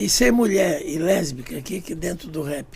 E ser mulher e lésbica aqui dentro do rap,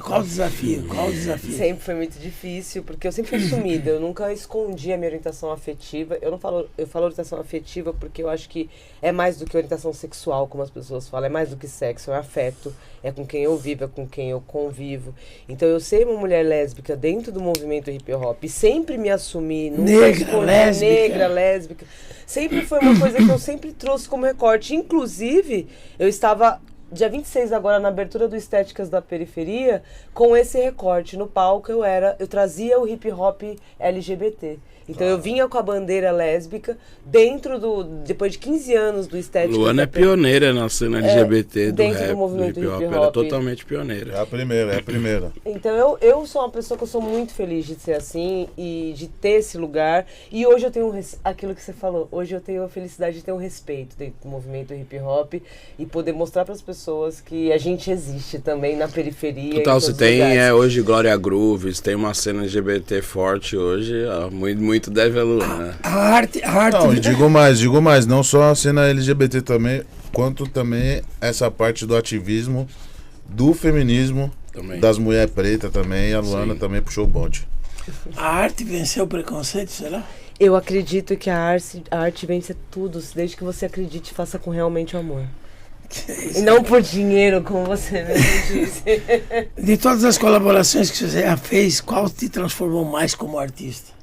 qual o desafio? Qual o desafio? Sempre foi muito difícil, porque eu sempre fui sumida, eu nunca escondi a minha orientação afetiva. Eu falo orientação afetiva porque eu acho que é mais do que orientação sexual, como as pessoas falam, é mais do que sexo, é afeto, é com quem eu vivo, é com quem eu convivo. Então eu ser uma mulher lésbica dentro do movimento hip hop, sempre me assumi, nunca escondi, negra, lésbica. Sempre foi uma coisa que eu sempre trouxe como recorte. Inclusive, eu estava dia 26 agora na abertura do Estéticas da Periferia com esse recorte. No palco eu trazia o hip hop LGBT. Então eu vinha com a bandeira lésbica depois de 15 anos do Estéticas. Luana é pioneira na cena LGBT do dentro rap, do movimento hip hop. hip hop. Ela é totalmente pioneira. É a primeira. Então eu sou uma pessoa que eu sou muito feliz de ser assim e de ter esse lugar. E hoje eu tenho aquilo que você falou, hoje eu tenho a felicidade de ter um respeito dentro do movimento hip hop e poder mostrar para as pessoas que a gente existe também na periferia. Total, você tem hoje Glória Grooves, tem uma cena LGBT forte hoje, muito deve a Luana. A arte. Não, e digo mais, não só a cena LGBT também, quanto também essa parte do ativismo, do feminismo, também. Das mulheres pretas também, a Luana também puxou o bonde. A arte venceu o preconceito, será? Eu acredito que a arte vence tudo, desde que você acredite e faça com realmente o amor. E não por dinheiro, como você mesmo disse. De todas as colaborações que você já fez, qual te transformou mais como artista?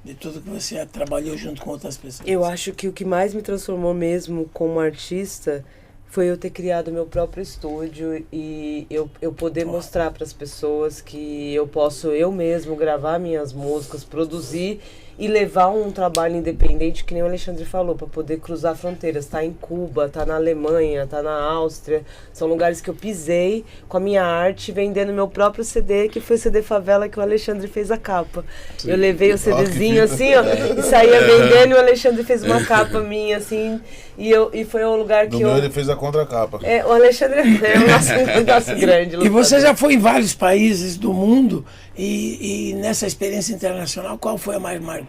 De tudo que você trabalhou junto com outras pessoas. Eu acho que o que mais me transformou mesmo como artista foi eu ter criado meu próprio estúdio e eu poder mostrar para as pessoas que eu posso eu mesmo gravar minhas músicas, produzir e levar um trabalho independente, que nem o Alexandre falou, para poder cruzar fronteiras. Tá em Cuba, tá na Alemanha, tá na Áustria. São lugares que eu pisei com a minha arte, vendendo meu próprio CD, que foi o CD Favela que o Alexandre fez a capa. Sim. Eu levei o CDzinho assim, ó, e saía vendendo, e o Alexandre fez uma capa minha, assim, e foi um lugar que ele fez a contracapa. O Alexandre é um nosso grande lutador. E você já foi em vários países do mundo, e nessa experiência internacional, qual foi a mais marcante?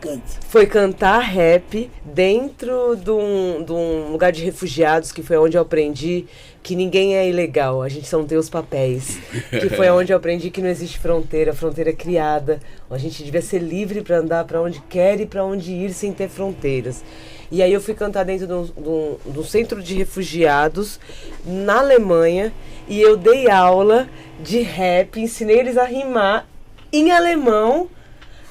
Foi cantar rap dentro de um lugar de refugiados, que foi onde eu aprendi que ninguém é ilegal, a gente só não tem os papéis. Que foi onde eu aprendi que não existe fronteira, fronteira é criada. A gente devia ser livre para andar para onde quer e para onde ir sem ter fronteiras. E aí eu fui cantar dentro de um centro de refugiados na Alemanha e eu dei aula de rap, ensinei eles a rimar em alemão.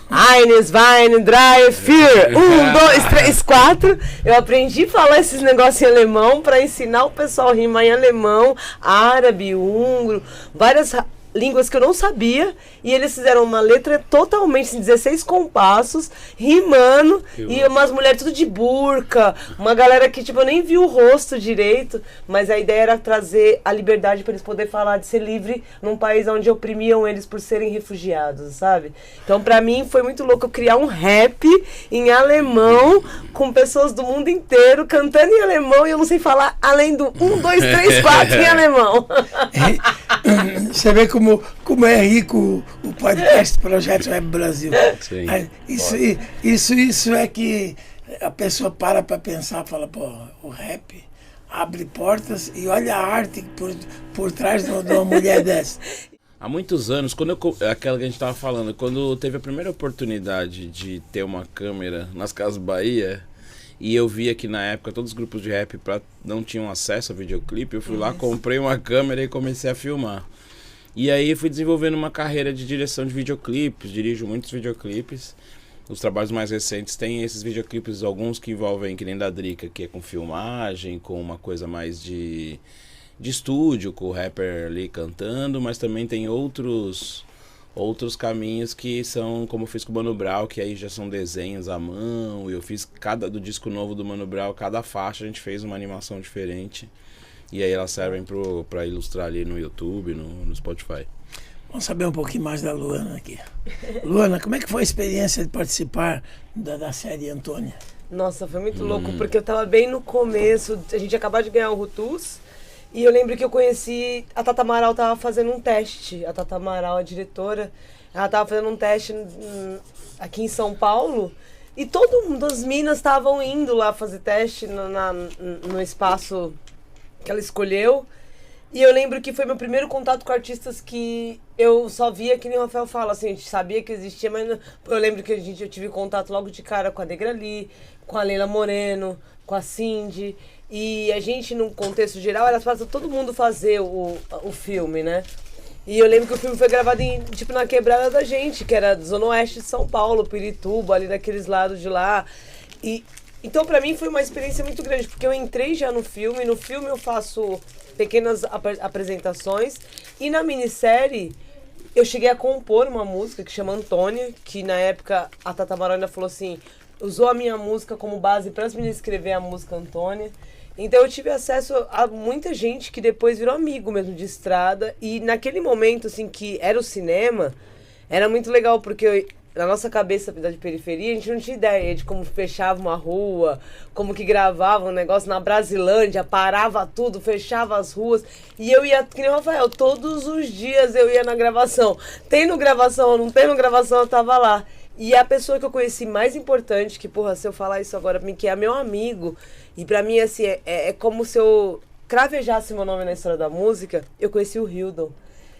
Eines, Wein, drei, vier. 1, 2, 3, 4. Eu aprendi a falar esses negócios em alemão para ensinar o pessoal a rimar em alemão, árabe, húngaro, várias línguas que eu não sabia, e eles fizeram uma letra totalmente em 16 compassos, rimando, e umas mulheres tudo de burca, uma galera que tipo eu nem vi o rosto direito, mas a ideia era trazer a liberdade para eles poderem falar, de ser livre num país onde oprimiam eles por serem refugiados, sabe? Então pra mim foi muito louco eu criar um rap em alemão, com pessoas do mundo inteiro cantando em alemão, e eu não sei falar além do 1, 2, 3, 4 em alemão. Você vê como é rico o podcast Projeto Web Brasil. Sim. Isso é que a pessoa para pensar, fala, pô, o rap abre portas e olha a arte por trás de uma mulher dessa. Há muitos anos, aquela que a gente estava falando, quando teve a primeira oportunidade de ter uma câmera nas Casas Bahia, e eu via que na época todos os grupos de rap não tinham acesso a videoclipe, eu fui lá, comprei uma câmera e comecei a filmar. E aí fui desenvolvendo uma carreira de direção de videoclipes, dirijo muitos videoclipes. Os trabalhos mais recentes têm esses videoclipes, alguns que envolvem, que nem da Drica, que é com filmagem, com uma coisa mais de estúdio, com o rapper ali cantando, mas também tem outros caminhos que são, como eu fiz com o Mano Brown, que aí já são desenhos à mão, e eu fiz do disco novo do Mano Brown, cada faixa a gente fez uma animação diferente. E aí elas servem para ilustrar ali no YouTube, no Spotify. Vamos saber um pouquinho mais da Luana aqui. Luana, como é que foi a experiência de participar da série Antônia? Nossa, foi muito louco, porque eu tava bem no começo, a gente acabou de ganhar o Rutus, e eu lembro que eu conheci, a Tata Amaral tava fazendo um teste, a Tata Amaral, a diretora, ela tava fazendo um teste aqui em São Paulo, e todo mundo, as minas estavam indo lá fazer teste no espaço que ela escolheu, E eu lembro que foi meu primeiro contato com artistas que eu só via, que nem o Rafael fala, assim, a gente sabia que existia, mas eu lembro que eu tive contato logo de cara com a Negra Lee, com a Leila Moreno, com a Cindy. E a gente, num contexto geral, era para todo mundo fazer o filme, né? E eu lembro que o filme foi gravado na quebrada da gente, que era Zona Oeste de São Paulo, Pirituba, ali daqueles lados de lá. Então, pra mim, foi uma experiência muito grande, porque eu entrei já no filme eu faço pequenas apresentações, e na minissérie eu cheguei a compor uma música que chama Antônia, que na época a Tata Marona falou assim, usou a minha música como base para as meninas escrever a música Antônia. Então eu tive acesso a muita gente que depois virou amigo mesmo de estrada, e naquele momento, assim, que era o cinema, era muito legal, porque na nossa cabeça da periferia, a gente não tinha ideia de como fechava uma rua, como que gravava um negócio na Brasilândia, parava tudo, fechava as ruas. E eu ia, que nem o Rafael, todos os dias eu ia na gravação. Tendo gravação ou não tendo gravação, eu tava lá. E a pessoa que eu conheci mais importante, que, porra, se eu falar isso agora pra mim, que é meu amigo, e pra mim, assim, é como se eu cravejasse meu nome na história da música, eu conheci o Hildon.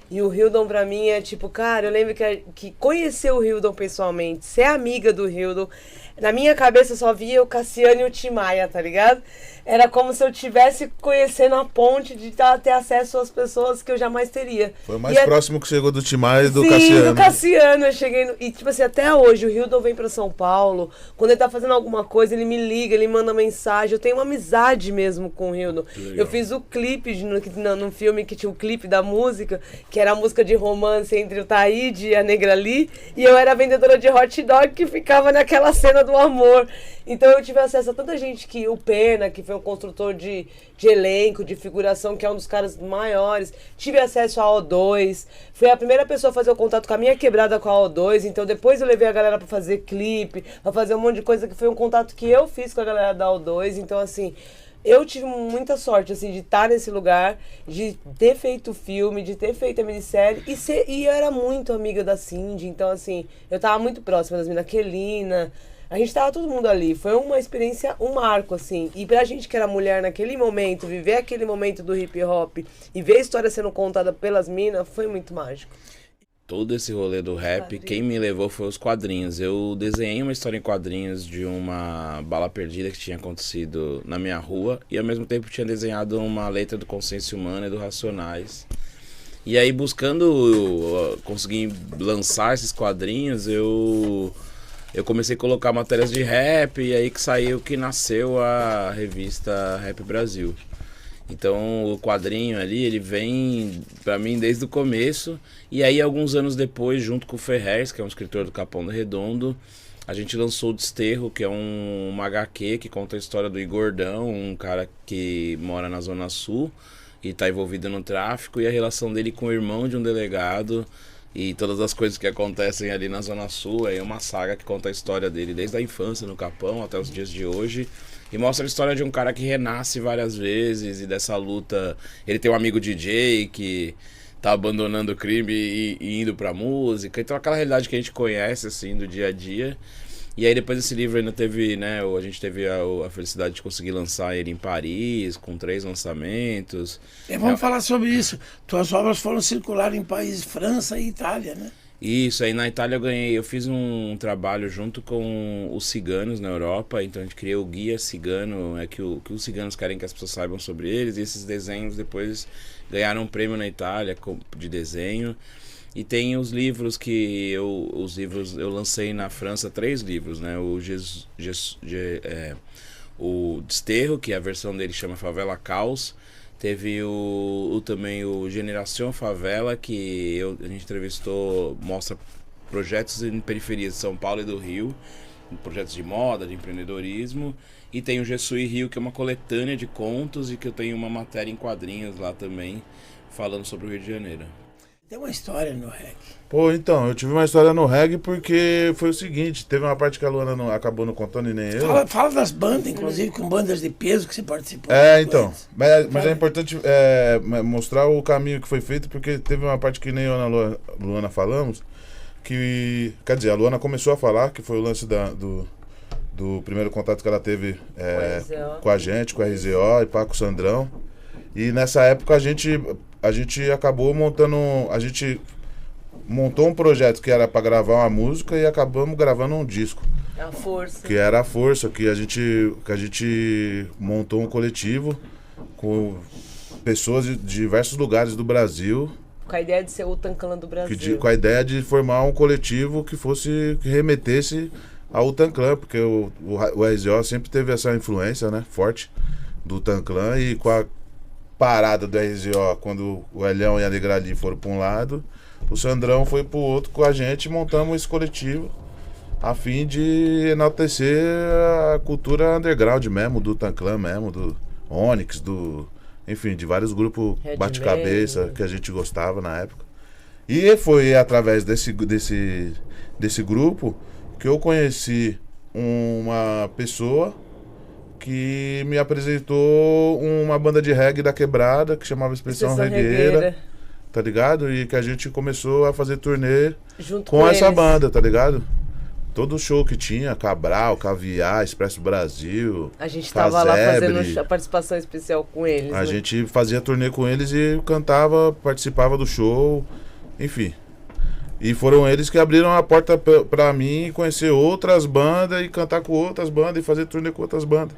E o Hildon pra mim é tipo, cara, eu lembro que conhecer o Hildon pessoalmente, ser amiga do Hildon, na minha cabeça eu só via o Cassiano e o Tim Maia, tá ligado? Era como se eu estivesse conhecendo a ponte de ter acesso às pessoas que eu jamais teria. Foi o mais próximo que chegou do Tim Maia e do Sim, Cassiano. Sim, do Cassiano. Eu cheguei e, tipo assim, até hoje, o Hildon vem pra São Paulo. Quando ele tá fazendo alguma coisa, ele me liga, ele manda mensagem. Eu tenho uma amizade mesmo com o Hildon. Eu fiz o clipe no filme, que tinha o clipe da música, que era a música de romance entre o Taíde e a Negra Lee. E eu era a vendedora de hot dog que ficava naquela cena do amor. Então eu tive acesso a tanta gente, que o Pena, que foi um construtor de elenco, de figuração, que é um dos caras maiores. Tive acesso à O2. Fui a primeira pessoa a fazer o contato com a minha quebrada com a O2. Então depois eu levei a galera pra fazer clipe, pra fazer um monte de coisa, que foi um contato que eu fiz com a galera da O2. Então, assim, eu tive muita sorte, assim, de estar nesse lugar, de ter feito o filme, de ter feito a minissérie. E eu era muito amiga da Cindy. Então, assim, eu tava muito próxima das meninas, Kelina. A gente tava todo mundo ali. Foi uma experiência, um marco, assim. E pra gente que era mulher naquele momento, viver aquele momento do hip hop e ver a história sendo contada pelas minas, foi muito mágico. Todo esse rolê do rap, quem me levou foi os quadrinhos. Eu desenhei uma história em quadrinhos de uma bala perdida que tinha acontecido na minha rua, e ao mesmo tempo tinha desenhado uma letra do Consciência Humana e do Racionais. E aí, buscando conseguir lançar esses quadrinhos, eu comecei a colocar matérias de rap, e aí que nasceu a revista Rap Brasil. Então o quadrinho ali, ele vem pra mim desde o começo. E aí, alguns anos depois, junto com o Ferrez, que é um escritor do Capão do Redondo, a gente lançou o Desterro, que é uma HQ que conta a história do Igordão, um cara que mora na Zona Sul e tá envolvido no tráfico, e a relação dele com o irmão de um delegado, e todas as coisas que acontecem ali na Zona Sul. É uma saga que conta a história dele desde a infância no Capão até os dias de hoje. E mostra a história de um cara que renasce várias vezes, e dessa luta. Ele tem um amigo DJ que tá abandonando o crime e indo pra música. Então aquela realidade que a gente conhece, assim, do dia a dia. E aí depois desse livro ainda teve, né, a gente teve a felicidade de conseguir lançar ele em Paris, com 3 lançamentos. Vamos falar sobre isso. Tuas obras foram circular em países França e Itália, né? Isso, aí na Itália eu fiz um trabalho junto com os ciganos na Europa. Então a gente criou o Guia Cigano, que os ciganos querem que as pessoas saibam sobre eles, e esses desenhos depois ganharam um prêmio na Itália de desenho. E tem os livros eu lancei na França 3 livros, né? O Desterro, que a versão dele chama Favela Caos. Teve também o Generação Favela, que a gente entrevistou, mostra projetos em periferias de São Paulo e do Rio, projetos de moda, de empreendedorismo. E tem o Jesuí Rio, que é uma coletânea de contos, e que eu tenho uma matéria em quadrinhos lá também, falando sobre o Rio de Janeiro. Tem uma história no reggae. Pô, então, eu tive uma história no reggae porque foi o seguinte, teve uma parte que a Luana acabou não contando, e nem eu. Fala das bandas, inclusive com bandas de peso que você participou. Então, mas é importante mostrar o caminho que foi feito, porque teve uma parte que nem eu e a Luana falamos, que, quer dizer, a Luana começou a falar, que foi o lance do primeiro contato que ela teve com a gente, com a RZO e pá, com o Sandrão. E nessa época a gente acabou montando. A gente montou um projeto que era pra gravar uma música e acabamos gravando um disco. A Força. Que era a Força, que a gente montou um coletivo com pessoas de diversos lugares do Brasil. Com a ideia de ser o Wu-Tang Clan do Brasil. Com a ideia de formar um coletivo que remetesse ao Wu-Tang Clan, porque o RZO sempre teve essa influência, né, forte do Wu-Tang Clan, e com a parada do RZO, quando o Elhão e a Negrali foram para um lado, o Sandrão foi pro outro com a gente, e montamos esse coletivo a fim de enaltecer a cultura underground mesmo, do Wu-Tang Clan mesmo, do Onyx, enfim, de vários grupos bate-cabeça que a gente gostava na época. E foi através desse grupo que eu conheci uma pessoa que me apresentou uma banda de reggae da Quebrada, que chamava Expressão Regueira, tá ligado? E que a gente começou a fazer turnê junto com essa banda, tá ligado? Todo show que tinha, Cabral, Caviar, Expresso Brasil, a gente tava lá fazendo a participação especial com eles. A gente fazia turnê com eles e cantava, participava do show, enfim. E foram eles que abriram a porta pra mim conhecer outras bandas e cantar com outras bandas e fazer turnê com outras bandas.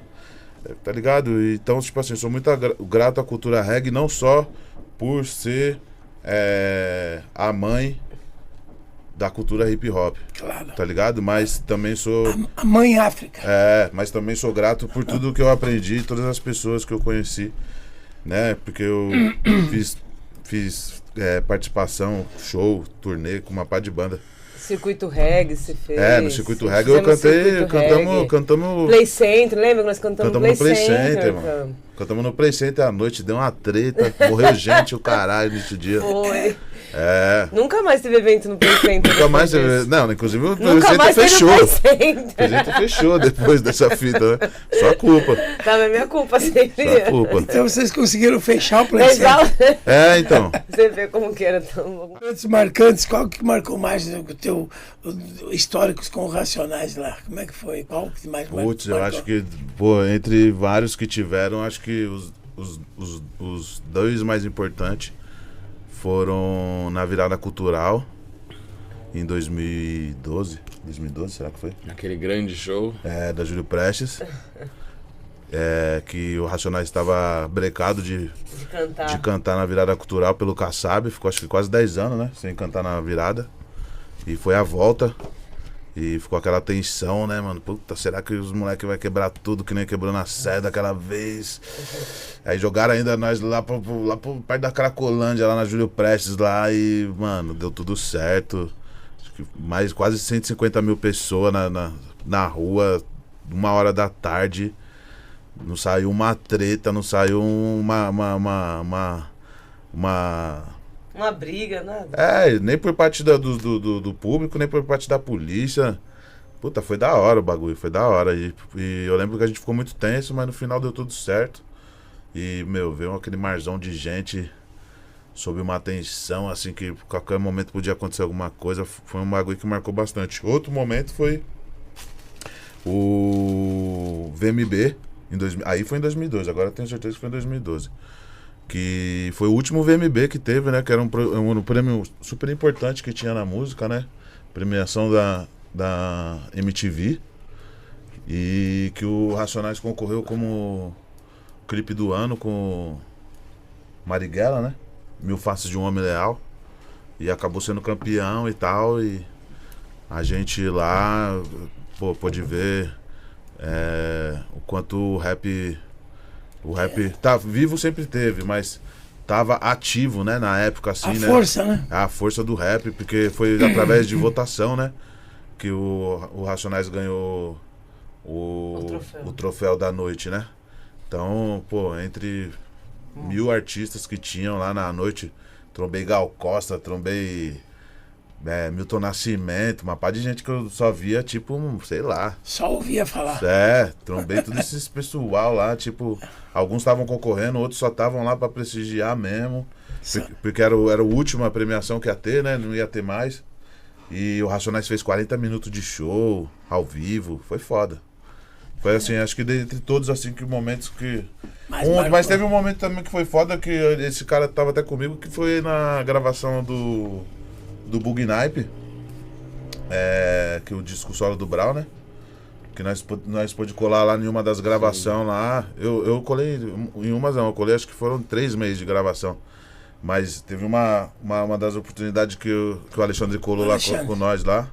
Tá ligado? Então, tipo assim, sou muito grato à cultura reggae, não só por ser a mãe da cultura hip hop, claro, tá ligado? Mas também sou... A mãe África. Mas também sou grato por tudo que eu aprendi, todas as pessoas que eu conheci, né? Porque eu fiz participação, show, turnê com uma pá de banda. Circuito Reggae você fez. No Circuito Reggae eu cantamos... Play Center, lembra que nós cantamos no Play Center, mano. Cantamos no Play Center à noite, deu uma treta, morreu gente, o caralho, nesse dia. Foi. Nunca mais teve evento no Play Center. Nunca mais teve. Não, inclusive o Play Center fechou. O Play Center fechou depois dessa fita, né? Só culpa. Tá, mas minha culpa sempre. Só culpa. Então vocês conseguiram fechar o Play Center. Então. Você vê como que era tão bom. Momentos marcantes, qual que marcou mais o teu históricos com Racionais lá? Como é que foi? Qual que mais marcou? Putz, eu acho que, entre vários que tiveram, acho que os dois mais importantes foram na virada cultural em 2012. 2012, será que foi? Aquele grande show. Da Júlio Prestes. Que o Racionais estava brecado de cantar na virada cultural pelo Kassab. Ficou acho que quase 10 anos, né? Sem cantar na virada. E foi a volta. E ficou aquela tensão, né, mano? Puta, será que os moleques vão quebrar tudo que nem quebrou na Sé daquela vez? Aí jogaram ainda nós lá pro perto da Cracolândia, lá na Júlio Prestes lá. E, mano, deu tudo certo. Acho que mais quase 150 mil pessoas na rua, 1h da tarde. Não saiu uma treta, não saiu uma briga, nada. Nem por parte do público, nem por parte da polícia. Puta, foi da hora o bagulho, foi da hora. E eu lembro que a gente ficou muito tenso, mas no final deu tudo certo. E, veio aquele marzão de gente sob uma tensão, assim, que a qualquer momento podia acontecer alguma coisa. Foi um bagulho que marcou bastante. Outro momento foi o VMB. Aí foi em 2012, agora eu tenho certeza que foi em 2012. Que foi o último VMB que teve, né? Que era um prêmio super importante que tinha na música, né? Premiação da MTV. E que o Racionais concorreu como clipe do ano com Marighella, né? 1000 Faces de um Homem Leal. E acabou sendo campeão e tal. E a gente lá pôde ver o quanto o rap tá vivo, sempre teve, mas tava ativo, né, na época, assim, né? A força, né? A força do rap, porque foi através de votação, né, que o Racionais ganhou o troféu da noite, né? Então, entre 1000 artistas que tinham lá na noite, trombei Gal Costa, trombei Milton Nascimento, uma pá de gente que eu só via, tipo, sei lá. Só ouvia falar. Trombei tudo esses pessoal lá, tipo, alguns estavam concorrendo, outros só estavam lá pra prestigiar mesmo. Porque era a última premiação que ia ter, né? Não ia ter mais. E o Racionais fez 40 minutos de show, ao vivo, foi foda. Foi assim, acho que dentre todos, assim, que momentos que... Mas Mas teve um momento também que foi foda, que esse cara tava até comigo, que foi na gravação do Bug Nipe, que o disco solo do Brau, né? Que nós pôde colar lá em uma das gravações lá. Eu colei em umas não, eu colei acho que foram 3 meses de gravação. Mas teve uma das oportunidades que o Alexandre colou lá com nós lá.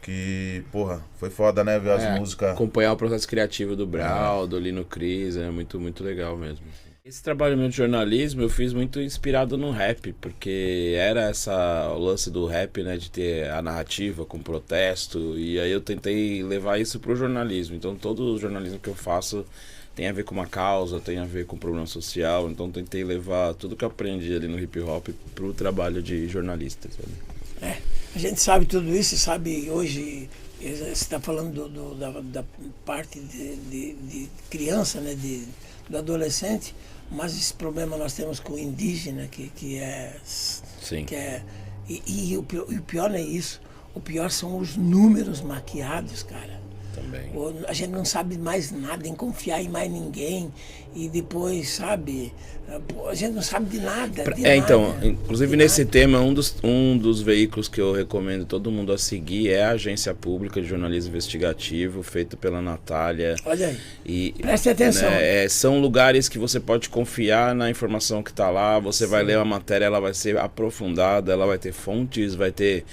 Que, porra, foi foda, né? Ver as músicas. Acompanhar o processo criativo do Brau, do Lino Cris, é muito, muito legal mesmo. Esse trabalho meu de jornalismo eu fiz muito inspirado no rap, porque era o lance do rap, né, de ter a narrativa com protesto, e aí eu tentei levar isso pro jornalismo. Então todo o jornalismo que eu faço tem a ver com uma causa, tem a ver com um problema social, então tentei levar tudo que eu aprendi ali no hip hop pro trabalho de jornalista, sabe? A gente sabe tudo isso, sabe hoje, você está falando da parte de criança, né, do adolescente, mas esse problema nós temos com o indígena, que é... Sim. E o pior não é isso, o pior são os números maquiados, cara. Também. A gente não sabe mais nada, em confiar em mais ninguém, e depois, sabe, a gente não sabe de nada. Então, inclusive nesse tema, um dos veículos que eu recomendo todo mundo a seguir é a Agência Pública de Jornalismo Investigativo, feito pela Natália. Olha aí, preste atenção. Né, são lugares que você pode confiar na informação que está lá, você vai ler a matéria, ela vai ser aprofundada, ela vai ter fontes, vai ter...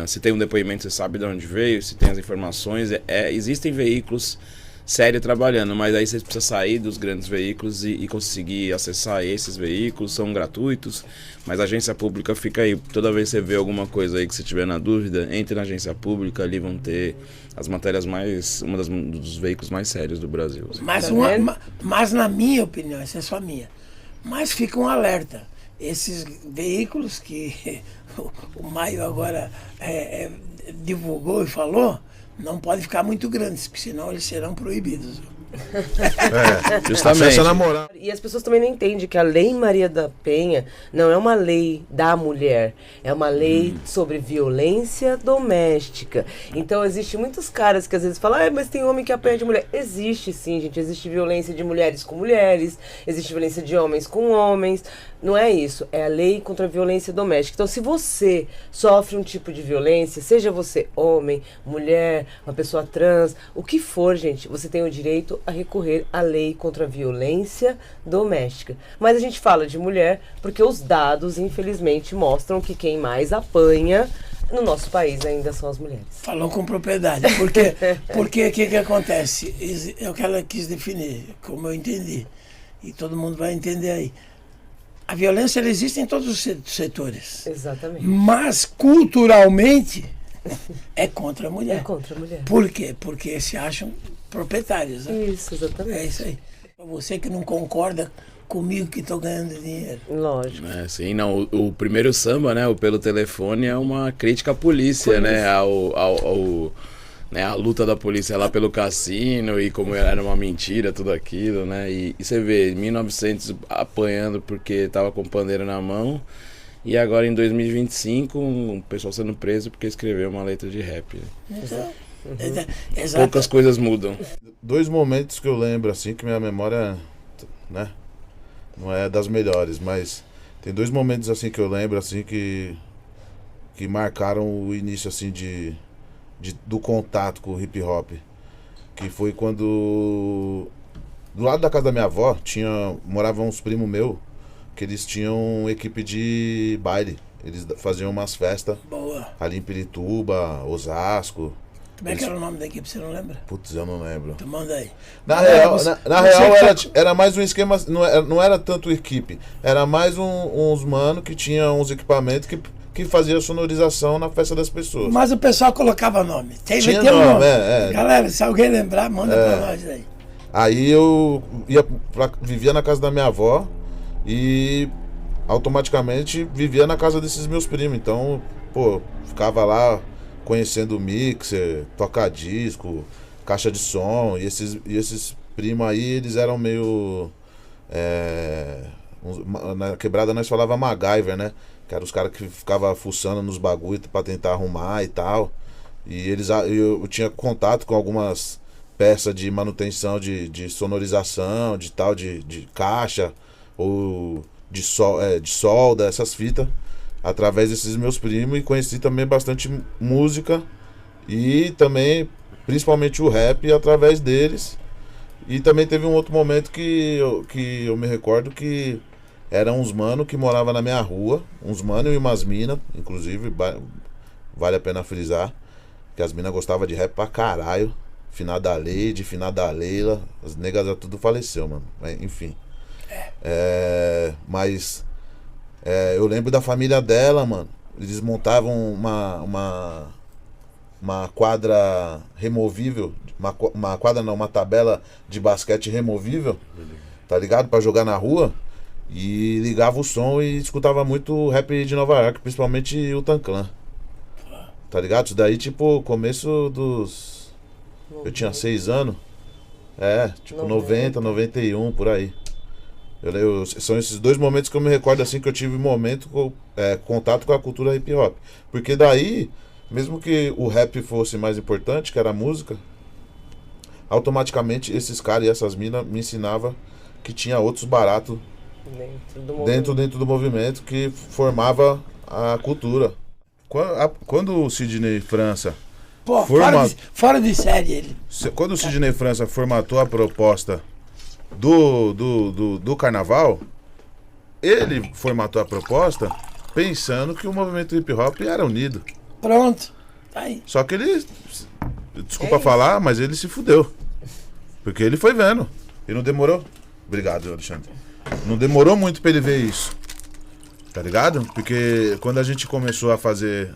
se tem um depoimento, você sabe de onde veio, se tem as informações. Existem veículos sérios trabalhando, mas aí você precisa sair dos grandes veículos e conseguir acessar esses veículos, são gratuitos, mas a agência pública fica aí. Toda vez que você vê alguma coisa aí que você tiver na dúvida, entre na agência pública, ali vão ter as matérias dos veículos mais sérios do Brasil. Mas na minha opinião, essa é só minha, mas fica um alerta. Esses veículos que o Maio agora divulgou e falou, não podem ficar muito grandes, porque senão eles serão proibidos. Justamente. E as pessoas também não entendem que a Lei Maria da Penha não é uma lei da mulher, é uma lei sobre violência doméstica. Então existem muitos caras que às vezes falam, mas tem homem que apanha de mulher. Existe sim, gente, existe violência de mulheres com mulheres, existe violência de homens com homens. Não é isso, é a lei contra a violência doméstica. Então, se você sofre um tipo de violência, seja você homem, mulher, uma pessoa trans, o que for, gente, você tem o direito a recorrer à lei contra a violência doméstica. Mas a gente fala de mulher porque os dados, infelizmente, mostram que quem mais apanha no nosso país ainda são as mulheres. Falou com propriedade, porque o que acontece? É o que ela quis definir, como eu entendi, e todo mundo vai entender aí. A violência ela existe em todos os setores. Exatamente. Mas, culturalmente, é contra a mulher. É contra a mulher. Por quê? Porque se acham proprietários. Né? Isso, exatamente. É isso aí. Você que não concorda comigo que estou ganhando dinheiro. Lógico. Sim, não. O primeiro samba, né, o Pelo Telefone, é uma crítica à polícia, né? A luta da polícia lá pelo cassino e como era uma mentira tudo aquilo, né? E você vê, em 1900 apanhando porque tava com pandeiro na mão, e agora em 2025 um pessoal sendo preso porque escreveu uma letra de rap. Poucas coisas mudam. 2 momentos que eu lembro assim, que minha memória, né, não é das melhores, mas tem 2 momentos assim que eu lembro assim que marcaram o início assim do contato com o hip hop, que foi quando do lado da casa da minha avó moravam uns primos meus que eles tinham equipe de baile, eles faziam umas festas ali em Pirituba, Osasco. Como é que era o nome da equipe, você não lembra? Putz, eu não lembro. Tu manda aí. Na real era mais um esquema, não era tanto equipe, era mais uns mano que tinha uns equipamentos que fazia sonorização na festa das pessoas. Mas o pessoal colocava nome. Tinha nome. nome. Galera, se alguém lembrar, manda pra nós aí. Aí eu vivia na casa da minha avó e automaticamente vivia na casa desses meus primos. Então, ficava lá conhecendo o mixer, toca-disco, caixa de som. E esses primos aí, eles eram meio... na quebrada nós falava MacGyver, né? Que eram os caras que ficavam fuçando nos bagulho pra tentar arrumar e tal. E eu tinha contato com algumas peça de manutenção de sonorização, de tal, de caixa, ou de solda, essas fitas, através desses meus primos, e conheci também bastante música e também, principalmente o rap, através deles. E também teve um outro momento que eu me recordo que eram uns mano que moravam na minha rua, uns mano e umas minas, inclusive, vale a pena frisar, que as minas gostavam de rap pra caralho. Finada Leide, finada Leila, as negas já tudo faleceu, mano. Enfim. Mas eu lembro da família dela, mano. Eles montavam uma quadra removível, uma quadra não, uma tabela de basquete removível, tá ligado? Pra jogar na rua. E ligava o som e escutava muito rap de Nova York, principalmente o Tanclan. Tá ligado? Isso daí, tipo, começo dos... Eu tinha 6 anos. Tipo 90, 91, por aí. São esses 2 momentos que eu me recordo assim que eu tive contato com a cultura hip hop. Porque daí, mesmo que o rap fosse mais importante, que era a música, automaticamente esses caras e essas minas me ensinavam que tinha outros baratos dentro do movimento que formava a cultura. Quando o Sidney França... Pô, fora de série ele. Quando o Sidney França formatou a proposta do carnaval, ele formatou a proposta pensando que o movimento hip hop era unido. Pronto, tá aí. Só que ele, desculpa falar, mas ele se fudeu. Porque ele foi vendo. E não demorou. Obrigado, Alexandre. Não demorou muito pra ele ver isso. Tá ligado? Porque quando a gente começou a fazer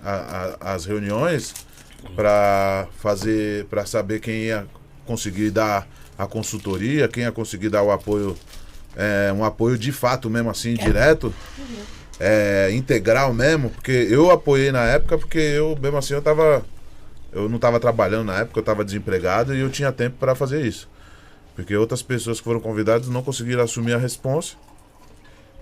as reuniões pra saber quem ia conseguir dar a consultoria, quem ia conseguir dar o apoio, um apoio de fato mesmo assim, direto, integral mesmo, porque eu apoiei na época, porque eu mesmo assim eu não tava trabalhando na época, eu tava desempregado e eu tinha tempo pra fazer isso. Porque outras pessoas que foram convidadas não conseguiram assumir a responsa.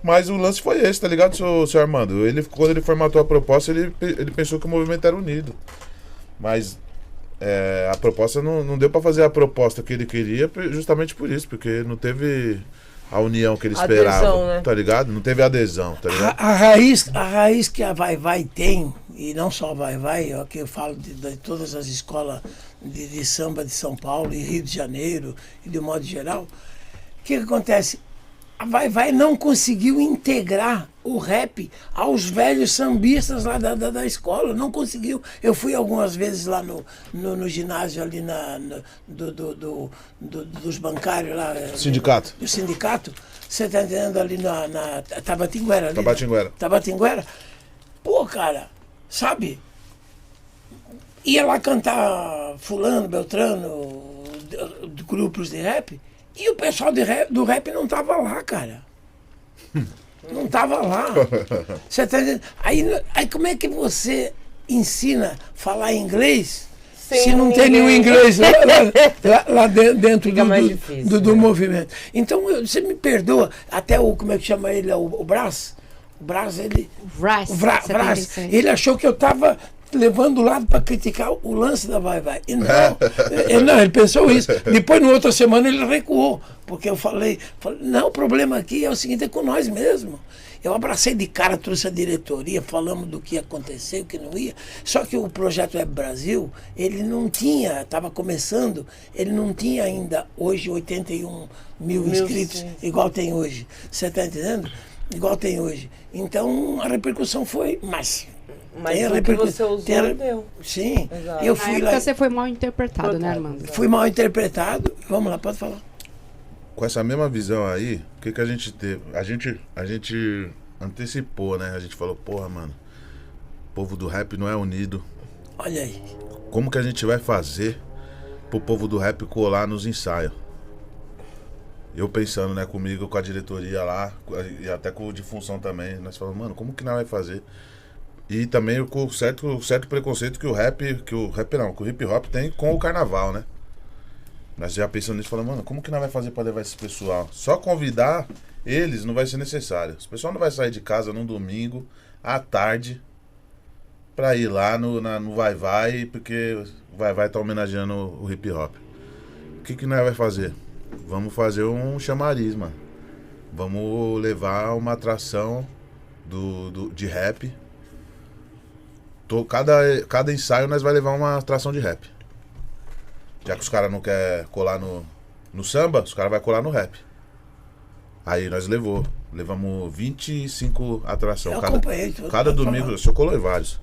Mas o lance foi esse, tá ligado, seu Armando? Quando ele formatou a proposta, ele pensou que o movimento era unido. Mas a proposta não deu pra fazer a proposta que ele queria justamente por isso, porque não teve a união que ele esperava, né? Tá ligado? Não teve adesão, tá ligado? A raiz que a Vai tem, e não só a Vai, que eu falo de todas as escolas de samba de São Paulo e Rio de Janeiro, e de modo geral, o que acontece? A Vai não conseguiu integrar o rap aos velhos sambistas lá da escola, não conseguiu. Eu fui algumas vezes lá no ginásio ali dos bancários lá. Sindicato. Do sindicato. Você tá entendendo ali na Tabatinguera. Ali, Tabatinguera. Pô, cara, sabe? Ia lá cantar fulano, beltrano, de grupos de rap, e o pessoal do rap não tava lá, cara. Não tava lá. Você tá entendendo? Aí como é que você ensina a falar inglês se não tem nenhum inglês lá dentro do movimento? Então, você me perdoa, até como é que chama ele? O Brás? O Brás, ele... Ele achou que eu tava levando o lado para criticar o lance da Vai. E não, ele pensou isso. Depois, na outra semana, ele recuou. Porque eu falei, não, o problema aqui é o seguinte, é com nós mesmo. Eu abracei de cara, trouxe a diretoria, falamos do que ia acontecer, o que não ia. Só que o projeto Web Brasil, ele não tinha, estava começando, ele não tinha ainda hoje 81 mil inscritos, igual tem hoje. Você está entendendo? Igual tem hoje. Então, a repercussão foi... Mas o que você usou deu. Sim. Exato. Eu fui lá. Você foi mal interpretado, né, Armando? Fui mal interpretado. Vamos lá, pode falar. Com essa mesma visão aí, o que a gente teve? A gente antecipou, né? A gente falou, porra, mano, o povo do rap não é unido. Olha aí. Como que a gente vai fazer pro povo do rap colar nos ensaios? Eu pensando, né, comigo, com a diretoria lá, e até com o de função também, nós falamos, mano, como que nós vai fazer? E também com o certo preconceito que o hip hop tem com o carnaval, né? Nós já pensando nisso, falando, mano, como que nós vai fazer pra levar esse pessoal? Só convidar eles não vai ser necessário. Esse pessoal não vai sair de casa num domingo, à tarde, pra ir lá no Vai, porque o Vai tá homenageando o hip hop. que nós vai fazer? Vamos fazer um chamariz, mano. Vamos levar uma atração de rap. Cada ensaio nós vai levar uma atração de rap. Já que os caras não querem colar no samba, os caras vão colar no rap. Aí nós levamos 25 atrações. Eu acompanhei tudo. Cada domingo, o senhor colou em vários.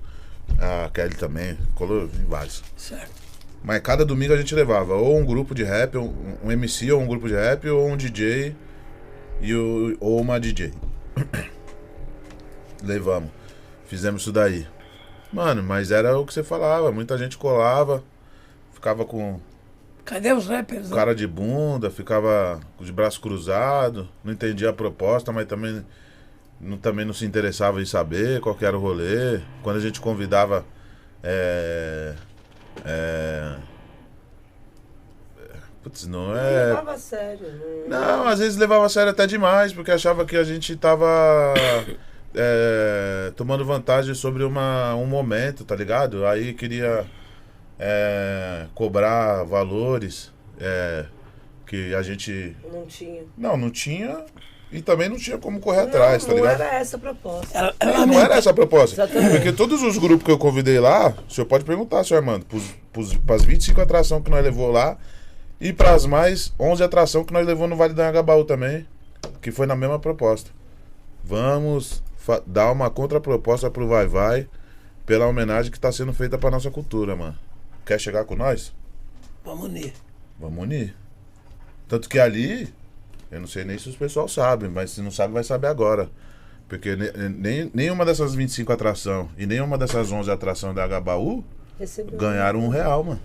A Kelly também colou em vários. Certo. Mas cada domingo a gente levava ou um grupo de rap, um MC ou um grupo de rap, ou um DJ ou uma DJ. Levamos. Fizemos isso daí. Mano, mas era o que você falava. Muita gente colava, ficava com Cadê os rappers? cara de bunda, ficava com os braços cruzados, não entendia a proposta, mas também não se interessava em saber qual que era o rolê. Quando a gente convidava putz, não é. Levava a sério. Não, às vezes levava a sério até demais, porque achava que a gente tava tomando vantagem sobre um momento, tá ligado? Aí queria cobrar valores que a gente. Não tinha. Não tinha. E também não tinha como correr atrás, tá ligado? Não era essa a proposta. Não era essa a proposta. Exatamente. Porque todos os grupos que eu convidei lá, o senhor pode perguntar, senhor Armando, pras 25 atrações que nós levou lá e pras mais 11 atrações que nós levou no Vale do Anhangabaú também, que foi na mesma proposta. Vamos dar uma contraproposta pro Vai Vai pela homenagem que tá sendo feita pra nossa cultura, mano. Quer chegar com nós? Vamos unir. Vamos unir. Tanto que ali, eu não sei nem se os pessoal sabem, mas se não sabe vai saber agora. Porque nenhuma dessas 25 atrações e nenhuma dessas 11 atrações da Agabaú ganharam R$1, mano.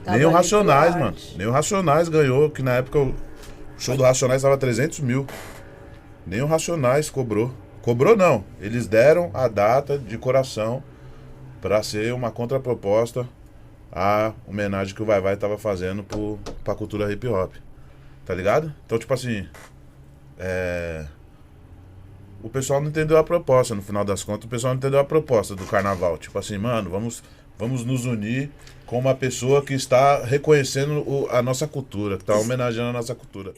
Nem o Racionais, mano. Nem o Racionais ganhou, que na época o show do Racionais tava 300 mil. Nem o Racionais cobrou. Cobrou não. Eles deram a data de coração pra ser uma contraproposta à homenagem que o Vai Vai tava fazendo pra cultura hip hop. Tá ligado? Então, tipo assim, o pessoal não entendeu a proposta, no final das contas, o pessoal não entendeu a proposta do carnaval. Tipo assim, mano, vamos nos unir com uma pessoa que está reconhecendo a nossa cultura, que está homenageando a nossa cultura.